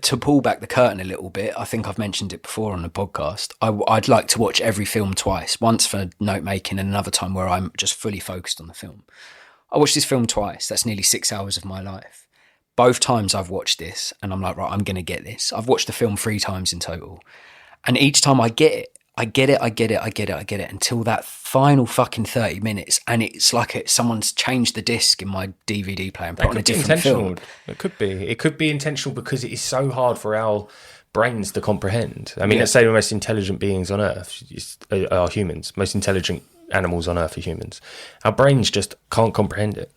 to pull back the curtain a little bit, I think I've mentioned it before on the podcast, I'd like to watch every film twice, once for note making and another time where I'm just fully focused on the film. I watched this film twice. That's nearly 6 hours of my life. Both times I've watched this and I'm like, right, I'm going to get this. I've watched the film 3 times in total. And each time I get it until that final fucking 30 minutes. And it's like someone's changed the disc in my DVD player and put on a different film. It could be. It could be intentional because it is so hard for our brains to comprehend. I mean, let's say the most intelligent beings on Earth are humans. Most intelligent animals on Earth are humans. Our brains just can't comprehend it.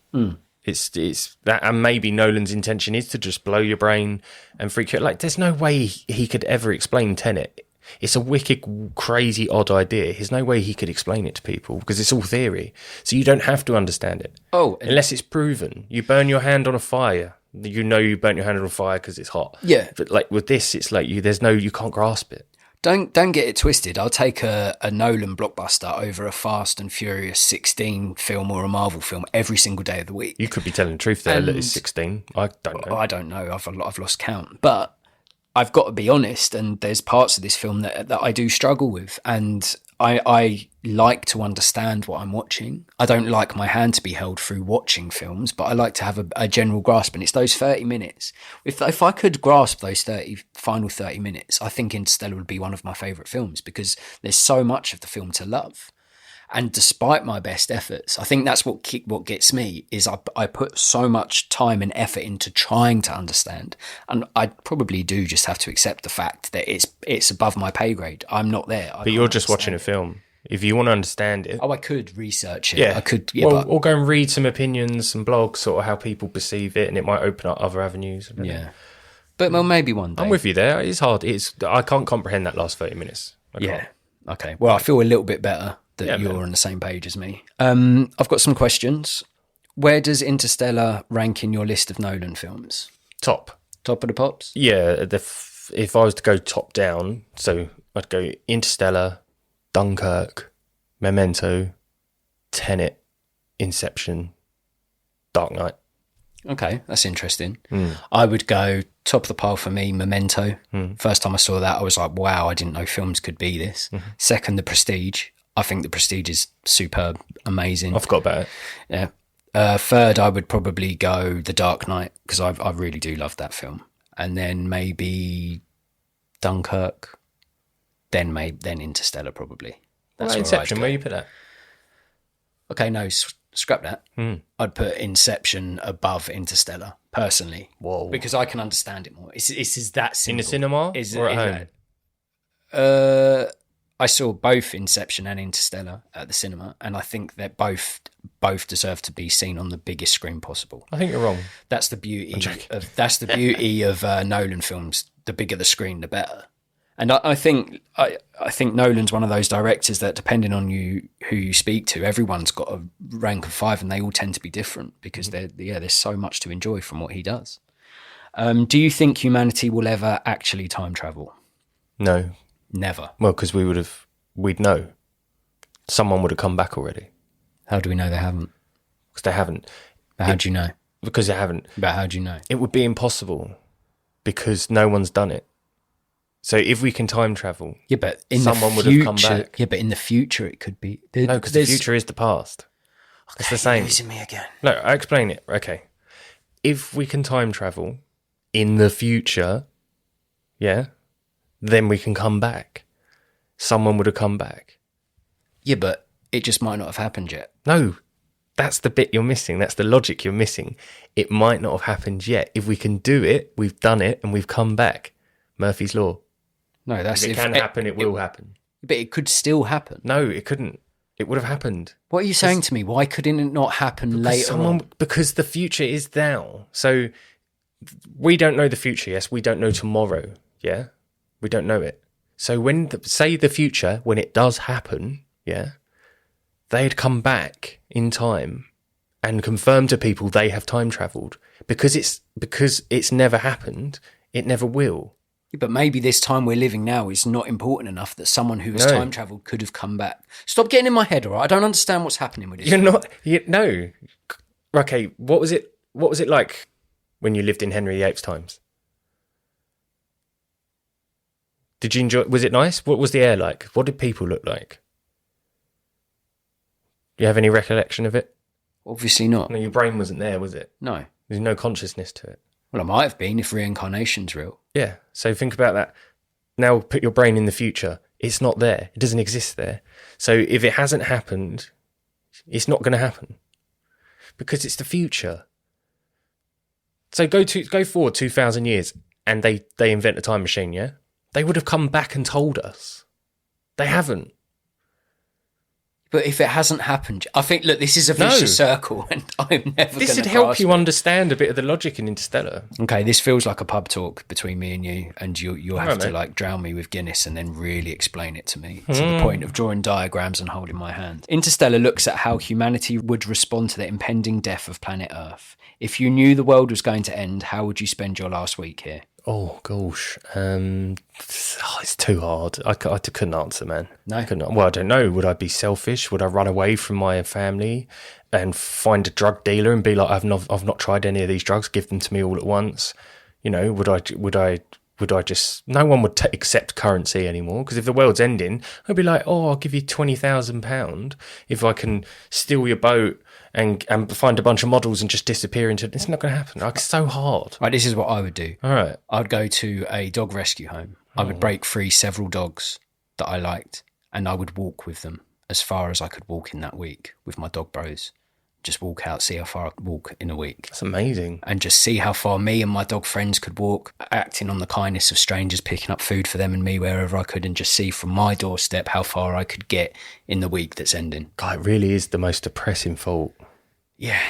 It's that, and maybe Nolan's intention is to just blow your brain and freak you out. Like, there's no way he could ever explain Tenet. It's a wicked, crazy, odd idea. There's no way he could explain it to people because it's all theory. So you don't have to understand it. Unless it's proven. You burn your hand on a fire. You know you burnt your hand on a fire because it's hot. Yeah. But like with this, it's like you can't grasp it. Don't get it twisted. I'll take a Nolan blockbuster over a Fast and Furious 16 film or a Marvel film every single day of the week. You could be telling the truth there that it's 16. I don't know. I don't know. I've lost count. But I've got to be honest, and there's parts of this film that I do struggle with, and I like to understand what I'm watching. I don't like my hand to be held through watching films, but I like to have a general grasp, and it's those 30 minutes. If I could grasp those final 30 minutes, I think Interstellar would be one of my favourite films because there's so much of the film to love. And despite my best efforts, I think that's what gets me is I put so much time and effort into trying to understand, and I probably do just have to accept the fact that it's above my pay grade. I'm not there. But you're just watching a film. If you want to understand it, I could research it. Yeah, I could. Yeah, or go and read some opinions and blogs, sort of how people perceive it, and it might open up other avenues. Yeah, but maybe one day. I'm with you there. It's hard. I can't comprehend that last 30 minutes. Yeah. Okay. Well, I feel a little bit better that you're on the same page as me. I've got some questions. Where does Interstellar rank in your list of Nolan films? Top of the pops? Yeah, if I was to go top down, so I'd go Interstellar, Dunkirk, Memento, Tenet, Inception, Dark Knight. Okay, that's interesting. I would go top of the pile for me, Memento. First time I saw that, I was like, wow, I didn't know films could be this. Second, The Prestige. I think The Prestige is superb, amazing. I forgot about it. Yeah. Third, I would probably go The Dark Knight because I really do love that film. And then maybe Dunkirk. Then Interstellar probably. That's Inception. Where you put that? Okay, no, scrap that. I'd put Inception above Interstellar personally. Whoa! Because I can understand it more. It's that simple. In the cinema or at home? I saw both Inception and Interstellar at the cinema, and I think that both deserve to be seen on the biggest screen possible. I think you're wrong. That's the beauty of Nolan films. The bigger the screen, the better. And I think Nolan's one of those directors that, depending on who you speak to, everyone's got a rank of 5, and they all tend to be different because there's so much to enjoy from what he does. Do you think humanity will ever actually time travel? No. Never. Well, because we'd know. Someone would have come back already. How do we know they haven't? Because they haven't. But how do you know? Because they haven't. But how do you know? It would be impossible because no one's done it. So if we can time travel, yeah, but in someone the future, would have come back. Yeah, but in the future it could be. No, because the future is the past. Okay, it's the same. You're losing me again. No, I explain it. Okay. If we can time travel in the future, yeah, then we can come back. Someone would have come back. Yeah, but it just might not have happened yet. No, that's the bit you're missing. That's the logic you're missing. It might not have happened yet. If we can do it, we've done it, and we've come back. Murphy's Law. No, that's if it can happen, it will happen. But it could still happen. No, it couldn't. It would have happened. What are you saying to me? Why couldn't it not happen later on? Because the future is now. So we don't know the future, yes. We don't know tomorrow, yeah. We don't know it. So when, say the future, when it does happen, yeah, they'd come back in time and confirm to people they have time travelled. Because it's never happened, it never will. But maybe this time we're living now is not important enough that someone who has time travelled could have come back. Stop getting in my head, all right? I don't understand what's happening with this. No. Okay, what was it like when you lived in Henry VIII's times? Did you enjoy, was it nice? What was the air like? What did people look like? Do you have any recollection of it? Obviously not. No, your brain wasn't there, was it? No. There's no consciousness to it. Well, it might have been if reincarnation's real. Yeah, so think about that. Now put your brain in the future. It's not there. It doesn't exist there. So if it hasn't happened, it's not going to happen. Because it's the future. So go forward 2,000 years and they invent a time machine, yeah? They would have come back and told us. They haven't. But if it hasn't happened, I think, look, this is a vicious circle and I'm never going to This would help you understand a bit of the logic in Interstellar. Okay, this feels like a pub talk between me and you, and you'll have to like drown me with Guinness and then really explain it to me to the point of drawing diagrams and holding my hand. Interstellar looks at how humanity would respond to the impending death of planet Earth. If you knew the world was going to end, how would you spend your last week here? Oh, gosh. It's too hard. I couldn't answer, man. No? Well, I don't know. Would I be selfish? Would I run away from my family and find a drug dealer and be like, I've not tried any of these drugs, give them to me all at once? You know, would I just... No one would accept currency anymore, because if the world's ending, I'd be like, I'll give you £20,000 if I can steal your boat and find a bunch of models and just disappear into it. It's not going to happen. Like, it's so hard. Right, this is what I would do. All right. I'd go to a dog rescue home. I would break free several dogs that I liked, and I would walk with them as far as I could walk in that week with my dog bros. Just walk out, see how far I could walk in a week. That's amazing. And just see how far me and my dog friends could walk, acting on the kindness of strangers, picking up food for them and me wherever I could, and just see from my doorstep how far I could get in the week that's ending. God, it really is the most depressing thought. Yeah.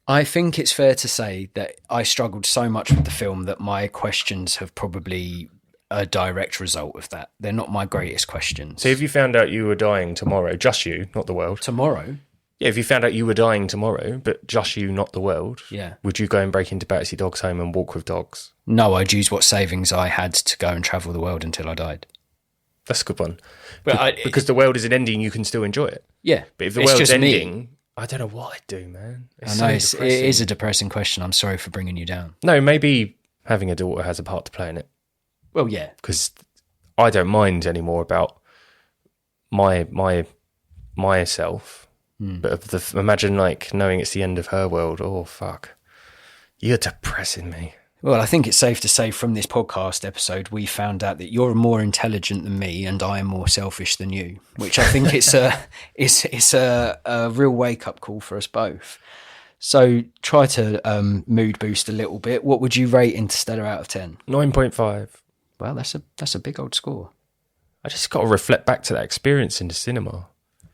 I think it's fair to say that I struggled so much with the film that my questions have probably a direct result of that. They're not my greatest questions. So if you found out you were dying tomorrow, just you, not the world. Tomorrow? Yeah, if you found out you were dying tomorrow, but just you, not the world, yeah, would you go and break into Batsy Dog's home and walk with dogs? No, I'd use what savings I had to go and travel the world until I died. That's a good one. But because the world isn't ending, you can still enjoy it. Yeah. But if the world's ending, I don't know what I'd do, man. I know, it is a depressing question. I'm sorry for bringing you down. No, maybe having a daughter has a part to play in it. Well, yeah. Because I don't mind anymore about myself. But imagine like knowing it's the end of her world. Oh, fuck. You're depressing me. Well, I think it's safe to say from this podcast episode, we found out that you're more intelligent than me and I am more selfish than you, which I think it's a real wake-up call for us both. So try to mood boost a little bit. What would you rate Interstellar out of 10? 9.5. Well, that's a big old score. I just got to reflect back to that experience in the cinema.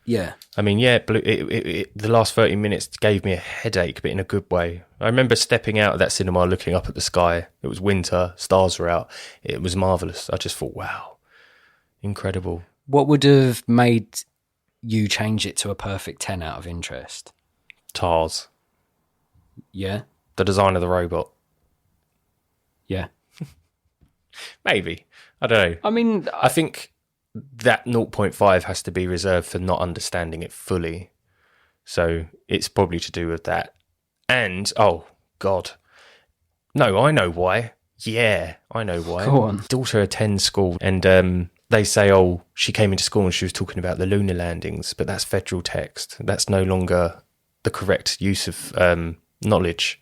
Yeah. I mean, yeah, the last 30 minutes gave me a headache, but in a good way. I remember stepping out of that cinema, looking up at the sky. It was winter, stars were out. It was marvellous. I just thought, wow, incredible. What would have made you change it to a perfect 10 out of interest? TARS. Yeah? The design of the robot. Yeah. Maybe. I don't know. I mean, I think that 0.5 has to be reserved for not understanding it fully. So it's probably to do with that. And, oh, God. No, I know why. Yeah, I know why. Go on. Daughter attends school and they say, oh, she came into school and she was talking about the lunar landings, but that's federal text. That's no longer the correct use of knowledge.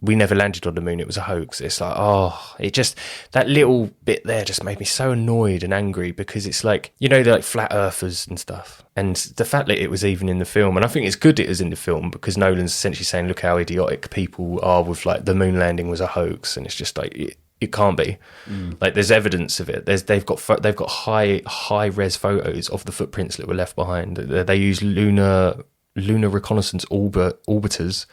We never landed on the moon. It was a hoax. It's like, that little bit there just made me so annoyed and angry because it's like, they're like flat earthers and stuff. And the fact that it was even in the film, and I think it's good it was in the film because Nolan's essentially saying, look how idiotic people are with like the moon landing was a hoax. And it's just like, it can't be. Like there's evidence of it. They've got high res photos of the footprints that were left behind. They use lunar reconnaissance orbiters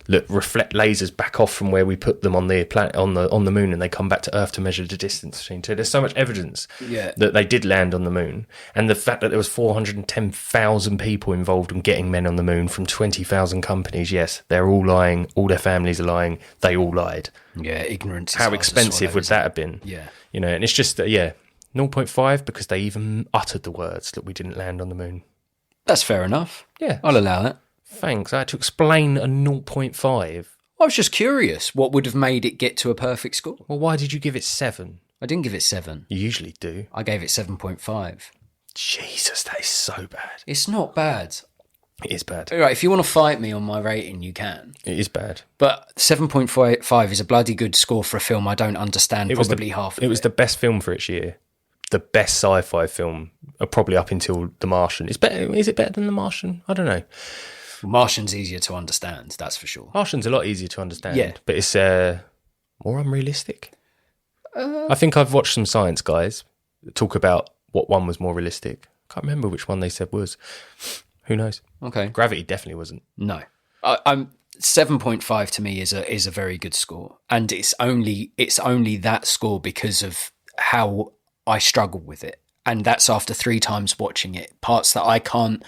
that reflect lasers back off from where we put them on the planet on the moon, and they come back to Earth to measure the distance between. So there's so much evidence that they did land on the moon, and the fact that there was 410,000 people involved in getting men on the moon from 20,000 companies. Yes, they're all lying. All their families are lying. They all lied. Yeah, ignorance. How expensive would that have been? Yeah, and it's just 0.5 because they even uttered the words that we didn't land on the moon. That's fair enough. Yeah, I'll allow that. Thanks. I had to explain a 0.5. I was just curious what would have made it get to a perfect score. Well, why did you give it 7? I didn't give it 7. You usually do. I gave it 7.5. Jesus, that is so bad. It's not bad. It is bad. All right, if you want to fight me on my rating, you can. It is bad. But 7.5 is a bloody good score for a film I don't understand half of it. It was the best film for its year. The best sci-fi film, probably up until The Martian. Is it better than The Martian? I don't know. Martian's easier to understand, that's for sure. Martian's a lot easier to understand, yeah, but it's more unrealistic. I think I've watched some science guys talk about what one was more realistic. Can't remember which one they said was. Who knows? Okay, Gravity definitely wasn't. No, I'm 7.5 to me is a very good score, and it's only that score because of how I struggle with it, and that's after 3 times watching it. Parts that I can't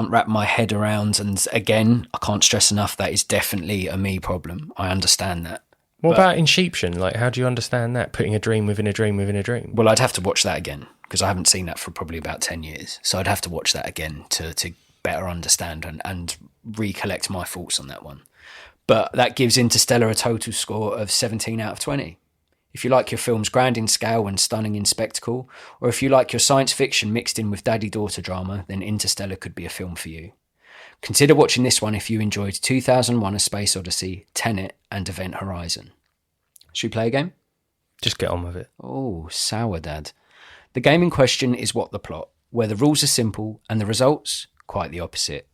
wrap my head around, and again, I can't stress enough that is definitely a me problem. I understand that. What about Inception? Like, how do you understand that? Putting a dream within a dream within a dream? Well, I'd have to watch that again because I haven't seen that for probably about 10 years. So I'd have to watch that again to better understand and recollect my thoughts on that one. But that gives Interstellar a total score of 17 out of 20. If you like your films grand in scale and stunning in spectacle, or if you like your science fiction mixed in with daddy-daughter drama, then Interstellar could be a film for you. Consider watching this one if you enjoyed 2001: A Space Odyssey, Tenet, and Event Horizon. Should we play a game? Just get on with it. Oh, sour dad. The game in question is What the Plot, where the rules are simple and the results quite the opposite.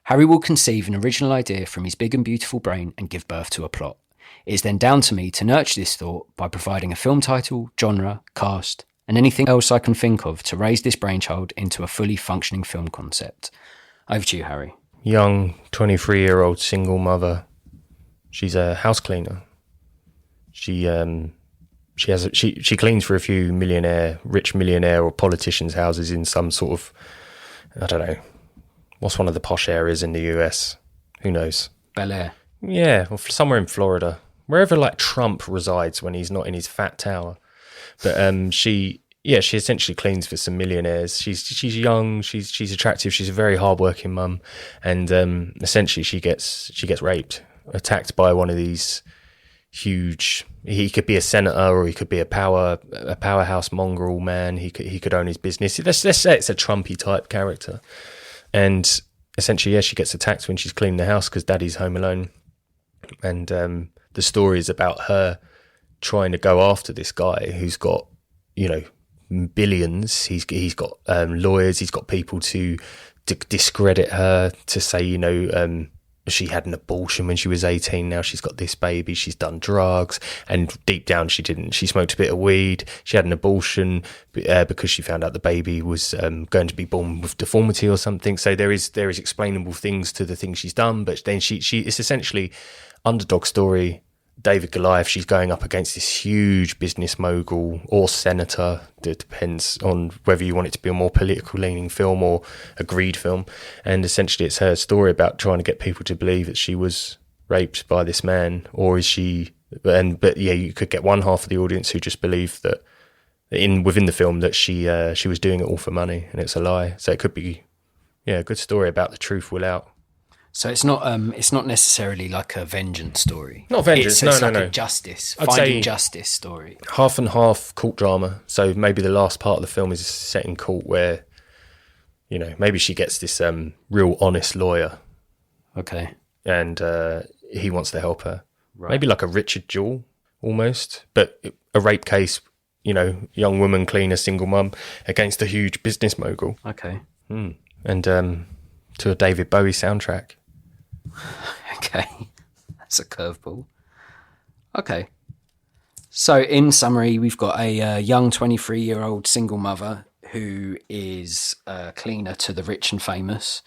Harry will conceive an original idea from his big and beautiful brain and give birth to a plot. It is then down to me to nurture this thought by providing a film title, genre, cast, and anything else I can think of to raise this brainchild into a fully functioning film concept. Over to you, Harry. Young, 23-year-old single mother. She's a house cleaner. She cleans for a few rich millionaire or politicians' houses in some sort of, I don't know, what's one of the posh areas in the US? Who knows? Bel Air. Yeah, or somewhere in Florida, wherever like Trump resides when he's not in his fat tower. But she essentially cleans for some millionaires. She's young, she's attractive, she's a very hardworking mum, and essentially she gets raped, attacked by one of these huge. He could be a senator or he could be a powerhouse mongrel man. He could own his business. Let's say it's a Trumpy type character, and essentially, she gets attacked when she's cleaning the house because Daddy's home alone, and the story is about her trying to go after this guy who's got billions. He's got lawyers. He's got people to discredit her, to say she had an abortion when she was 18. Now she's got this baby. She's done drugs, and deep down she didn't. She smoked a bit of weed. She had an abortion because she found out the baby was going to be born with deformity or something. So there is explainable things to the things she's done, but then she it's essentially underdog story. David Goliath. She's going up against this huge business mogul or senator. It depends on whether you want it to be a more political leaning film or a greed film. And essentially it's her story about trying to get people to believe that she was raped by this man, or is she But yeah, you could get one half of the audience who just believe that within the film that she was doing it all for money and it's a lie. So it could be a good story about the truth will out. So it's not necessarily like a vengeance story. Not vengeance, it's no. a justice, I'd finding say justice story. Half and half court drama. So maybe the last part of the film is set in court where, maybe she gets this real honest lawyer. Okay. And he wants to help her. Right. Maybe like a Richard Jewell almost, but a rape case, young woman, cleaner, single mum against a huge business mogul. Okay. And to a David Bowie soundtrack. Okay. That's a curveball. Okay. So in summary, we've got a young 23-year-old single mother who is a cleaner to the rich and famous.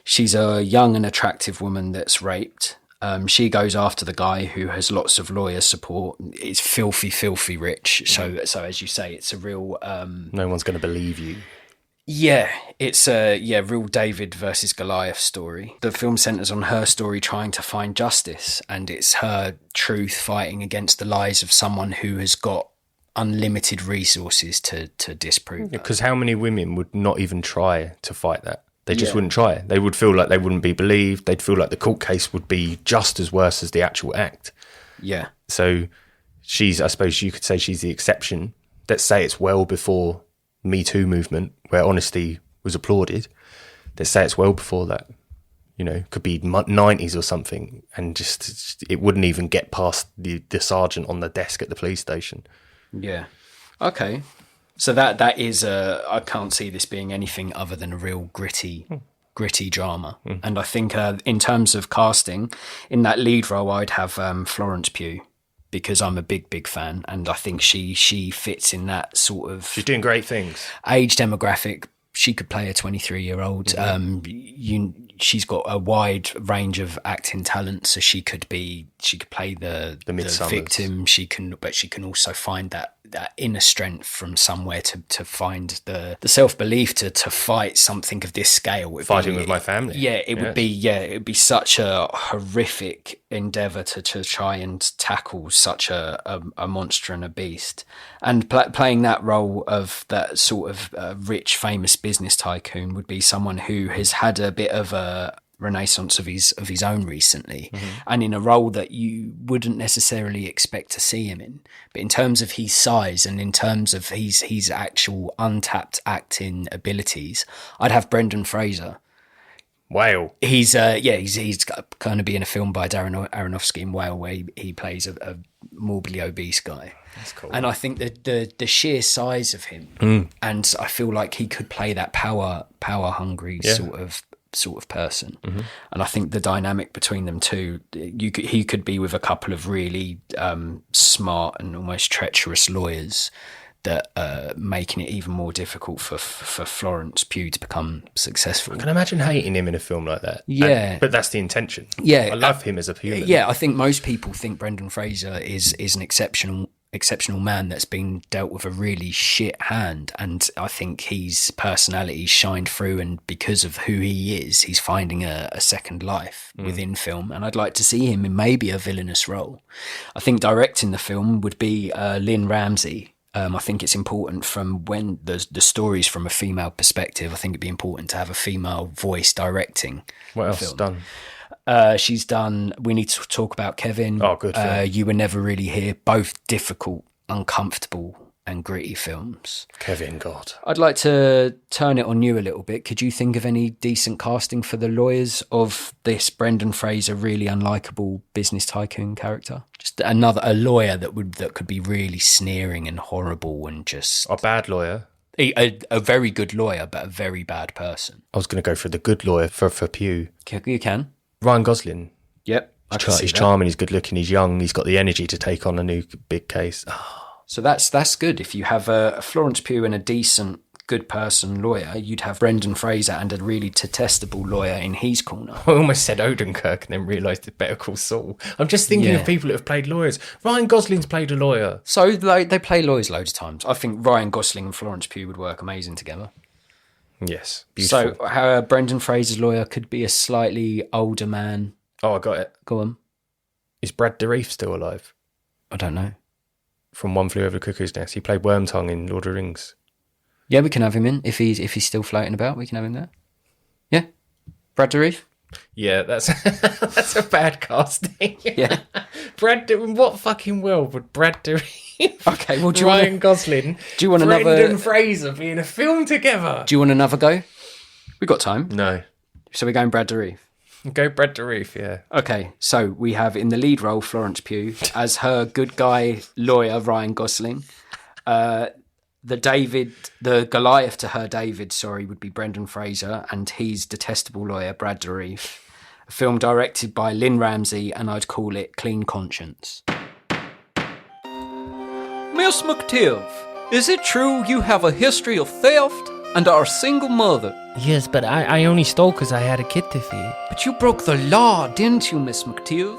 She's a young and attractive woman that's raped. She goes after the guy who has lots of lawyer support. It's filthy rich. So as you say, it's a real... no one's going to believe you. Yeah, it's a real David versus Goliath story. The film centres on her story trying to find justice, and it's her truth fighting against the lies of someone who has got unlimited resources to disprove. Because how many women would not even try to fight that? They just wouldn't try. They would feel like they wouldn't be believed. They'd feel like the court case would be just as worse as the actual act. Yeah. So I suppose you could say she's the exception. Let's say it's well before Me Too movement, where honesty was applauded. Let's say it's well before that. Could be 90s or something, and just it wouldn't even get past the sergeant on the desk at the police station. Yeah. Okay. So that is I can't see this being anything other than a real gritty drama. And I think in terms of casting, in that lead role, I'd have Florence Pugh, because I'm a big fan, and I think she fits in that sort of... She's doing great things. Age demographic. She could play a 23-year-old. She's got a wide range of acting talent, so she could play the victim. She can also find that inner strength from somewhere to find the self-belief to fight something of this scale. Fighting with my family. Yeah, it would be such a horrific endeavour to try and tackle such a monster and a beast. And playing that role of that sort of rich, famous business tycoon would be someone who has had a bit of a renaissance of his own recently, and in a role that you wouldn't necessarily expect to see him in. But in terms of his size and in terms of his actual untapped acting abilities, I'd have Brendan Fraser. Whale. He's going to be in a film by Darren Aronofsky in Whale, where he plays a morbidly obese guy. That's cool. And I think that the sheer size of him, and I feel like he could play that power hungry sort of person. And I think the dynamic between them two, he could be with a couple of really smart and almost treacherous lawyers that making it even more difficult for Florence Pugh to become successful. I can imagine hating him in a film like that. Yeah. But that's the intention. Yeah. I love him as a human. Yeah, I think most people think Brendan Fraser is an exceptional man that's been dealt with a really shit hand, and I think his personality shined through, and because of who he is, he's finding a second life within film, and I'd like to see him in maybe a villainous role. I think directing the film would be Lynn Ramsey. I think it's important from when the story's from a female perspective. I think it'd be important to have a female voice directing. What else film. is done? She's done We Need to Talk About Kevin. Oh, good film. You Were Never Really Here. Both difficult, uncomfortable and gritty films. Kevin, God. I'd like to turn it on you a little bit. Could you think of any decent casting for the lawyers of this Brendan Fraser really unlikable business tycoon character? Just a lawyer that could be really sneering and horrible and just... A bad lawyer. A very good lawyer, but a very bad person. I was going to go for the good lawyer for Pugh. You can. Ryan Gosling. Yep. He's charming, he's good looking, he's young, he's got the energy to take on a new big case. So that's good. If you have a Florence Pugh and a decent, good person lawyer, you'd have Brendan Fraser and a really detestable lawyer in his corner. I almost said Odenkirk and then realised it's Better Call Saul. I'm just thinking of people that have played lawyers. Ryan Gosling's played a lawyer. So they play lawyers loads of times. I think Ryan Gosling and Florence Pugh would work amazing together. Yes, beautiful. So how Brendan Fraser's lawyer could be a slightly older man. Oh, I got it. Go on. Is Brad Dourif still alive? I don't know. From One Flew Over the Cuckoo's Nest. He played Wormtongue in Lord of the Rings. Yeah, we can have him in. If he's still floating about, we can have him there. Yeah. Brad Dourif? Yeah, that's a bad casting. Yeah. In what fucking world would Brad Dourif, Okay, well, Ryan Gosling, do you want Brendan Fraser be in a film together? Do you want another go? We got time. No. So we're going Brad Dourif. Go Brad Dourif, yeah. Okay, so we have in the lead role Florence Pugh as her good guy lawyer Ryan Gosling. The Goliath to her David, would be Brendan Fraser, and his detestable lawyer Brad Dourif. A film directed by Lynn Ramsey, and I'd call it Clean Conscience. Miss McTiv, is it true you have a history of theft and are a single mother? Yes, but I only stole because I had a kid to feed. But you broke the law, didn't you, Miss McTiv?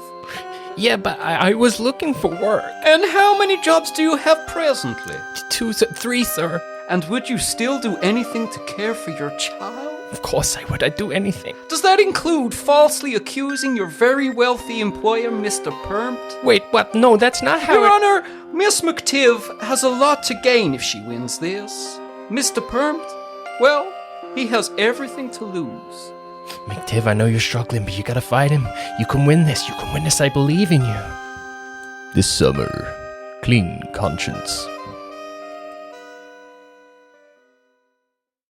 Yeah, but I was looking for work. And how many jobs do you have presently? 3, sir. And would you still do anything to care for your child? Of course I would. I'd do anything. Does that include falsely accusing your very wealthy employer, Mr. Permt? Wait, what? No, that's not how Your Honor, Miss McTiv has a lot to gain if she wins this. Mr. Permt, well, he has everything to lose. McTiv, I know you're struggling, but you gotta fight him. You can win this. You can win this. I believe in you. This summer, Clean Conscience.